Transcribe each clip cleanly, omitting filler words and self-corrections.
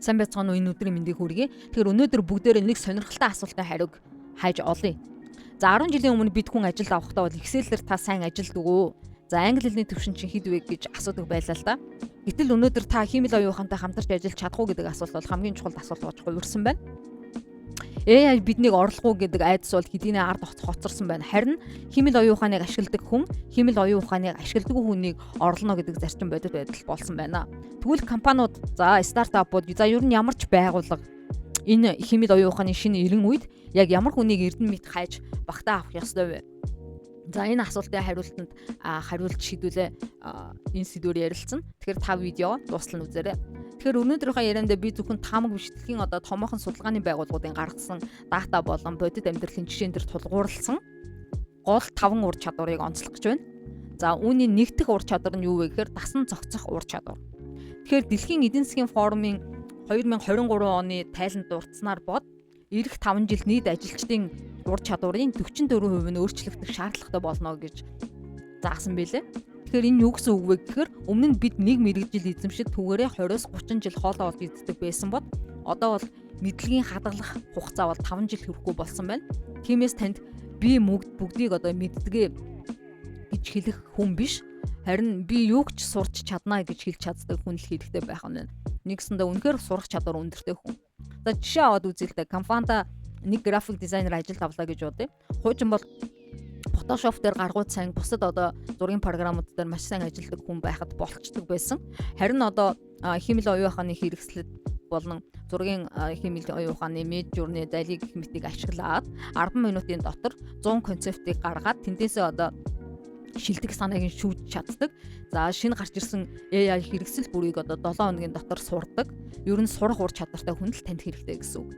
Сайн байцгаана уу, энэ өдрийн мэндийг хүргэе. Тэгэхээр өнөөдөр бүгдээрээ нэг сонирхолтой асуултын хариуг хайж олъё. За 10 жилийн өмнө бид хүн ажилд авахдаа бол Excel-ээр та сайн ажилдаг уу? За англи хэлний төвшин чинь хэд вэ гэж асуудаг байлаа л да. Гэтэл өнөөдөр та хиймэл оюун ухаантай хамтарч ажиллаж чадах уу гэдэг асуулт бол хамгийн чухал асуулт болж хувирсан байна. AI биднийг орлого гэдэг айдас бол хэдийнэ ард хоцорсон байна. Харин хиймэл оюун ухааныг ашигладаг хүн хиймэл оюун ухааныг ашигладаг хүнийг орлоно гэдэг зарчим бодит байдал болсон байна. Тэгвэл компаниуд, за стартапууд, за ер нь ямар ч байгууллага энэ хиймэл оюун ухааны шинэ эрен үед яг ямар хүнийг эрдэн мэд хайж багтаа авах ёстой вэ? За энэ асуултын хариултанд хариулж шийдвүлээ энэ сэдвээр ярилцсан. Тэгэхээр та видео дуустал нь үзээрэй. Тэгэхээр өнөөдрийнхөө ярианд би зөвхөн таамаг биш дэлхийн томоохон судалгааны байгууллагуудын гаргасан дата болон бодит амьдралын жишээн дээр тулгуурласан гол 5 ур чадварыг онцлох гэж байна. За үүний нэгдэх ур чадвар нь юу вэ гэхээр дасан зохицох ур чадвар. Тэгэхээр дэлхийн эдийн засгийн форумын 2023 оны тайланд дурдсанаар бод ирэх 5 жил нийт ажилчдын ур чадварын 44% нь өөрчлөгдөх шаардлагатай болно гэж заасан байлээ. Тэгэхээр энэ юу гэсэн үг вэ гэхээр өмнө нь бид нэг мэрэгжил эзэмшиж түүгээрээ 20-30 жил хоолоо олж иддэг байсан бод одоо бол мэдлэгийн хадгалах хугацаа бол 5 жил хүрэхгүй болсон байна. Тиймээс танд би бүгдийг одоо мэддэгэ гэж хэлэх хүн биш. Харин би юу ч сурч чаднаа гэж хэлж чаддаг хүн л хэрэгтэй байх нь. Нэгсэндээ үнэхээр сурах чадвар өндөртэй хүн. За жишээ аваад үзье л да. Компанида нэг график дизайнер ажилд авлаа гэж бодъё. Хуучин бол Photoshop дээр гаргууд сайн, бусад одоо зургийн програмууд дээр маш сайн ажилладаг хүн байхад болцдог байсан. Харин одоо хиймэл оюун ухааны хэрэгслэд болон зургийн хиймэл оюун ухааны Midjourney, DALL-E гэх мэтийг ашиглаад 10 минутын дотор 100 концептыг гаргаад тэндээсээ одоо шилдэг санааг нь шүүж чаддаг. За шинэ гарч ирсэн AI хэрэгсэл бүрийг одоо 7 хоногийн дотор сурдаг. Ер нь сурах ур чадвартай хүн л танд хэрэгтэй гэсэн үг.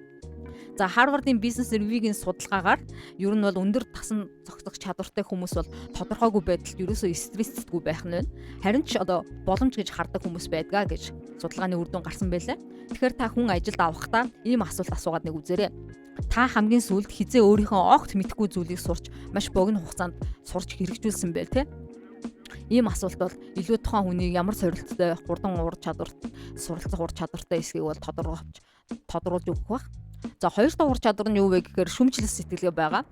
За Harvard-ын бизнес ревюгийн судалгаагаар ер нь бол өндөр тасан зохицох чадвартай хүмүүс бол тодорхойгүй байдалд ерөөсөө стрессдэггүй байх нь байна. Харин ч одоо боломж гэж хардаг хүмүүс байдгаа гэж судалгааны үр дүн гарсан байлаа. Тэгэхээр та хүн ажилд авахдаа ийм асуулт асуугаад нэг үзээрэй. Та хамгийн сүүлд хизээ өөрийнхөө огт мэдэхгүй зүйлийг сурч маш богино хугацаанд сурч хэрэгжүүлсэн байл те. Ийм асуулт бол илүү тухайн хүнийг ямар сорилттой, хурдан ур чадварт, суралцах ур чадвартай эсэхийг бол тодруулж өгөх бах. За хоёр дахь ур чадвар нь юу вэ гэхээр шүмжлэл сэтгэлгээ байгаа.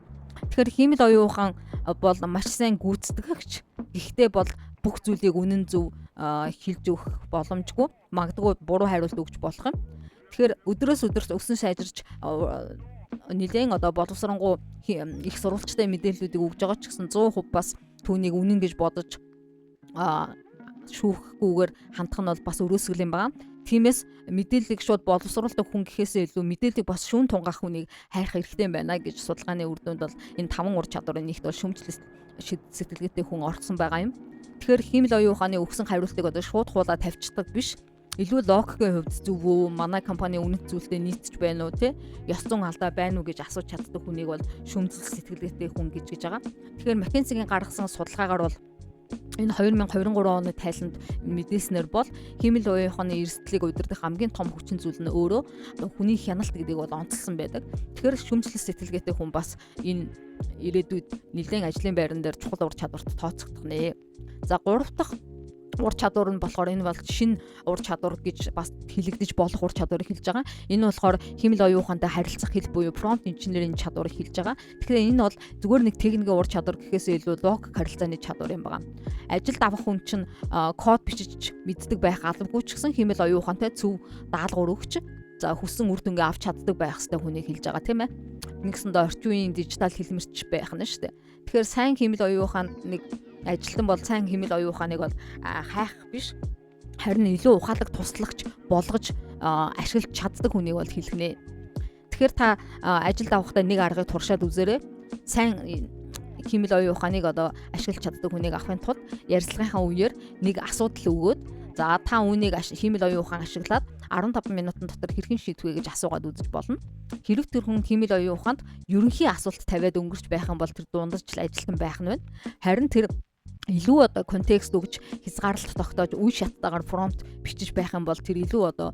Тэгэхээр хиймэл оюун ухаан бол маш сайн гүйцэтгэгч. Гэхдээ бол бүх зүйлийг үнэн зөв хэлж өгөх боломжгүй. Магадгүй буруу хариулт өгч болох юм. Тэгэхээр өдрөөс өдөрт өссөн сайжирч нэлээд одоо боловсронгуй их сурвалжтай мэдээллүүдийг өгж байгаа ч гэсэн 100% бас түүнийг үнэн гэж бодож шүүхгүйгээр хандах нь бол бас өрөөсгөл юм байна. Тиймээс мэдээллийг шууд боловсруулдаг хүн гэхээсээ илүү мэдээллийг бас шүүн тунгаах хүнийг хайрах хэрэгтэй байна гэж судалгааны үр дүнд бол энэ 5 ур чадварын нэгт бол шүмжлэл сэтгэлгээтэй хүн орсон байгаа юм. Тэгэхээр хиймэл оюун ухааны өгсөн хариултыг одоо шууд хуулаа тавьчихдаг биш. Илүү логикийн хувьд зөв үү? Манай компани үнэт зүйлтэй нийцж байна уу те? Ёс зүйн алдаа байна уу гэж асууж чаддаг хүнийг бол шүмжлэл сэтгэлгээтэй хүн гэж байгаа. Тэгэхээр McKinsey-гийн гаргасан судалгаагаар бол энэ 2023 оны тайланд мэдээснээр бол хиймэл оюун ухааны эрсдлийг удирдах хамгийн том хүчин зүйл нь өөрөө хүний хяналт гэдгийг бол онцлсан байдаг. Тэгэхээр шүмжлэл сэтгэлгээтэй хүн бас энэ ирээдүйд нэлээд ажлын байран дээр чухал ур чадварт тооцогдох нэ. За 3 дахь ур чадвар нь болохоор энэ бол шинэ ур чадвар гэж бас хэлэгдэж болох ур чадварыг хэлж байгаа. Энэ болохоор хиймэл оюун ухаантай харилцах хэл буюу prompt engineering чадварыг хэлж байгаа. Тэгэхээр энэ бол зүгээр нэг техникийн ур чадвар гэхээсээ илүү логик харилцааны чадвар юм байна. Ажилд авах хүн чинь код бичиж мэддэг байх албагүй ч гэсэн хиймэл оюун ухаантай зөв даалгавар өгч за хүссэн үр дүнгээ авч чаддаг байх хэрэгтэй хүнийг хэлж байгаа тийм ээ. Нэгсэндээ орчин үеийн дижитал хэлмэрч байх нь шүү дээ. Тэгэхээр сайн хиймэл оюун ухаанд нэг ажилтан бол сайн хиймэл оюун ухааныг бол хайх биш. Харин илүү ухаалаг туслагч болгож ашиглаж чаддаг хүнийг бол хэлгэнэ. Тэгэхээр та ажилд авахдаа нэг аргыг туршаад үзээрэй. Сайн хиймэл оюун ухааныг одоо ашиглаж чаддаг хүнийг авахын тулд ярилцлагынхаа үеэр нэг асуудал өгөөд за та үүнийг хиймэл оюун ухаан ашиглаад 15 минутын дотор хэрхэн шийдэх вэ гэж асуугаад үзэж болно. Хэрэг тэр хүн хиймэл оюун ухаанд ерөнхий асуулт тавиад өнгөрч байх юм бол тэр дундаж л ажилтан байх нь байна. Харин тэр илүү одоо контекст өгж хязгаарлалт тогтоож үе шаттайгаар промпт бичиж байх юм бол тэр илүү одоо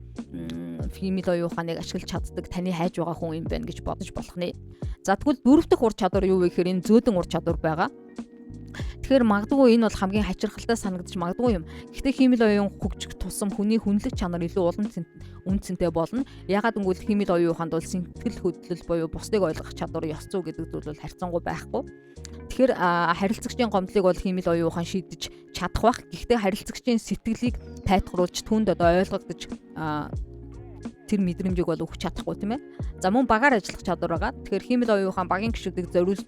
хиймэл оюун ухааныг ашиглаж чаддаг таны хайж байгаа хүн юм байна гэж бодож болох нэ. За тэгвэл 4 дахь ур чадвар юу вэ гэхээр энэ зөөдөн ур чадвар байгаа. Тэгэхээр магадгүй энэ бол хамгийн хачирхалтай санагдаж магадгүй юм. Гэхдээ хиймэл оюун хөгжих тусам хүний хүнлэг чанар илүү үн цэнтэй болно. Ягаад гэвэл хиймэл оюун ухаанд бол сэтгэл хөдлөл буюу бусдыг ойлгох чадвар ёс зүй гэдэг зүйл бол харьцангуй байхгүй. Тэгэхээр харилцагчийн гомдлыг бол хиймэл оюун ухаан шийдэж чадах бах. Гэхдээ харилцагчийн сэтгэлийг тайлбарлуулж түүнд одоо ойлгогдож тэр мэдрэмжийг бол өгч чадахгүй тийм ээ. За мөн багаар ажиллах чадвар байгаа. Тэгэхээр хиймэл оюун ухаан багийн гишүүдийг зориулж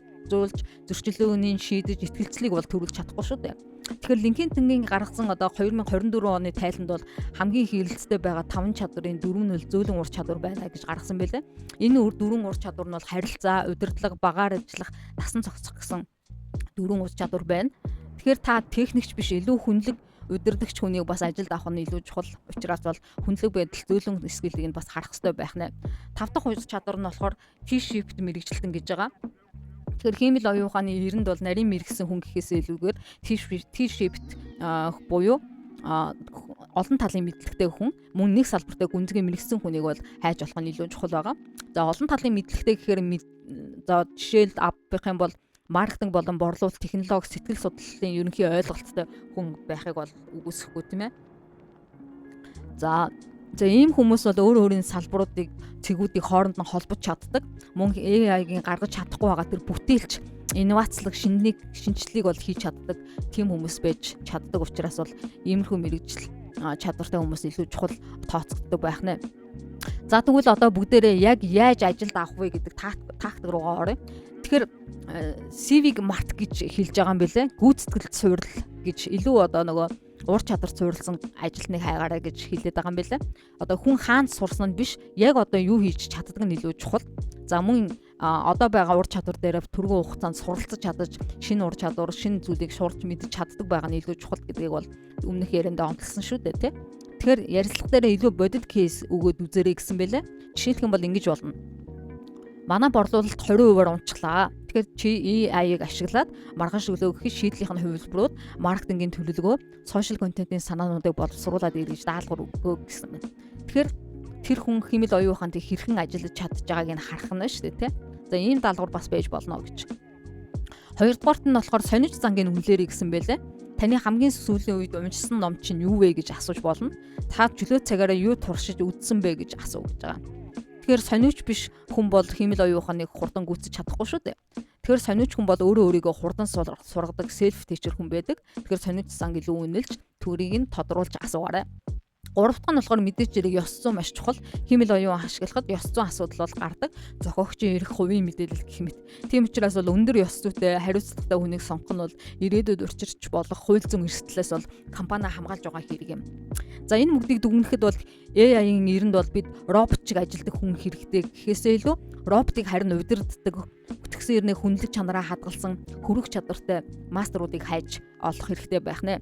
зөрчилдөөний шийдэж итгэлцлийг бол төрүүлж чадахгүй шүү дээ. Тэгэхээр Линкийн тэнгийн гаргасан одоо 2024 оны тайланд бол хамгийн хэрэгэлцтэй байгаа 5 чадрын 4 нь зөөлөн ур чадвар байна гэж гаргасан байлээ. Энэ 4 ур чадвар нь бол харилцаа, удирдлага, багаар ажиллах, насан зохицох гэсэн 4 ур чадвар байна. Тэгэхээр та техникч биш илүү хүнлэг удирдагч хүнийг бас ажилд авах нь илүү чухал. Учираас бол хүнлэг байдал зөөлөн скиллийг нь бас харах хэрэгтэй байх нэ. 5 дахь ур чадвар нь болохоор T-shaped мэрэгжилтэн гэж байгаа. Тэгэхээр хиймэл оюун ухааны эрэнд бол нарийн мэрэгсэн хүн гэхээс илүүгээр T-shaped буюу олон талын мэдлэгтэй хүн мөн нэг салбартай гүнзгий мэрэгсэн хүнийг бол хайж болох нь илүү чухал байгаа. За олон талын мэдлэгтэй гэхээр за жишээл авах юм бол маркетинг болон борлуулалт, технологи, сэтгэл судлалын ерөнхий ойлголттой хүн байхыг бол үгүйсэхгүй тийм ээ. За ийм хүмүүс бол өөр өөрийн салбаруудыг цэгүүдийг хооронд нь холбож чаддаг. Мөн AI-гийн гаргаж чадахгүй байгаа тэр бүтээлч, инновацлог, шинжлэлийг бол хийж чаддаг тийм хүмүүс байж чаддаг учраас бол иймэрхүү мэрэгжил чадвартай хүмүүс илүү чухал тооцогддог байх нэ. За тэгвэл одоо бүгдээрээ яг яаж ажилд авах вэ гэдэг тактик руугаа оръё. Тэгэхээр CV-г март гэж хэлж байгаа юм бэлээ. Гүйцэтгэлд суурил гэж илүү одоо нөгөө ур чадвар суурилсан ажилтныг хайгаарай гэж хэлээд байгаа юм бэлээ. Одоо хүн хаанд сурсан нь биш, яг одоо юу хийж чаддаг нь илүү чухал. За мөн одоо байгаа ур чадвар дээр түргэн хугацаанд суралцаж чадаж, шинэ ур чадвар, шинэ зүйлийг шуурч мэдж чаддаг байгаа нь илүү чухал гэдгийг бол өмнөх яриандаа онцлсан шүү дээ, тий. Тэгэхээр ярилцлага дээр илүү бодит кейс өгөөд үзээрэй гэсэн бэлээ. Жишээлх юм бол ингэж болно. Манай борлуулалт 20%-аар унцчлаа. Тэгэхээр чи AI-ыг ашиглаад маргааш өглөө өгөх шийдлийнх нь хувилбарууд, маркетингийн төлөвлөгөө, сошиал контентын санаануудыг боловсруулад иргэж даалгавар өгөө гэсэн байна. Тэгэхээр тэр хүн хиймэл оюун ухаанд хэрхэн ажиллаж чадж байгааг нь харах нь шүү дээ, тий. За ийм даалгавар бас байж болно гэж. Хоёрдугаарт нь болохоор сонирч зангийн үнэлэрэй гэсэн байлээ. Таны хамгийн сүүлийн үед уншсан ном чинь юу вэ гэж асууж болно. Та чөлөө цагаараа юу туршиж үзсэн бэ гэж асуу гэж байгаа. Тэгэхээр сониуч биш хүн бол хиймэл оюун ухааныг хурдан гүйцэж чадахгүй шүү дээ. Тэгэхээр сониуч хүн бол өөрийгөө хурдан сургадаг селф тичер хүн байдаг. Тэгэхээр сониуч занг илүү үнэлж төрийг нь тодруулж асуугаарай. Гурав дахь нь болохоор мэдээж зэрэг ёс зүйн маш чухал. Хиймэл оюун ашиглахад ёс зүйн асуудал бол гардаг. Зохиогчийн эрх, хувийн мэдээлэл гэх мэт. Тийм учраас бол өндөр ёс зүйтэй хариуцлагатай хүнийг сонгох нь бол ирээдүйд учирч болох хууль зүйн эрсдлээс бол компани хамгаалж байгаа хэрэг юм. За энэ бүгдийг дүгнэхэд бол AI-ийн эрэнд бол бид робот шиг ажилдаг хүн хэрэгтэй гэхээсээ илүү роботыг харин удирддаг, бүтгсэн ирнэ хүнлэг чанараа хадгалсан хөрөх чадвартай мастеруудыг хайж олох хэрэгтэй байх нэ.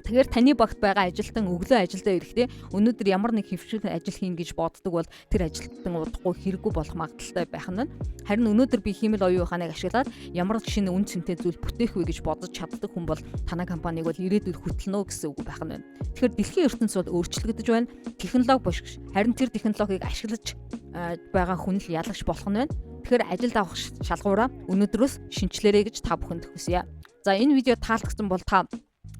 Тэгэхээр таны багт байгаа ажилтан өглөө ажилдаа ирэхдээ өнөөдөр ямар нэг хэвшил ажил хийн гэж боддог бол тэр ажилтан удахгүй хэрэггүй болох магадaltaй байх нь. Харин өнөөдөр би хиймэл оюун ухааныг ашиглаад ямар шинэ үн цэнтэй зүйл бүтээх вэ гэж бодож чаддаг хүн бол танай компаниг бол ирээдүйд хөтлөнө гэсэн үг байх нь. Тэгэхээр дэлхийн ертөнц бол өөрчлөгдөж байна. Технологи биш. Харин тэр технологиг ашиглаж байгаа хүн л ялагч болох нь байна. Тэгэхээр ажилд авах шалгуураа өнөөдрөөс шинчлээрэй гэж та бүхэнд хүсье. За энэ видео таалагдсан бол та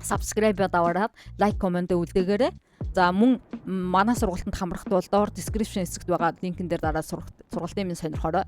subscribe даваараад лайк комент үлдээгээрэй. За мөн манай сургалтанд хамрахт бол доор description хэсэгт байгаа линкэн дээр дараад сургалтын минь сонирхорой.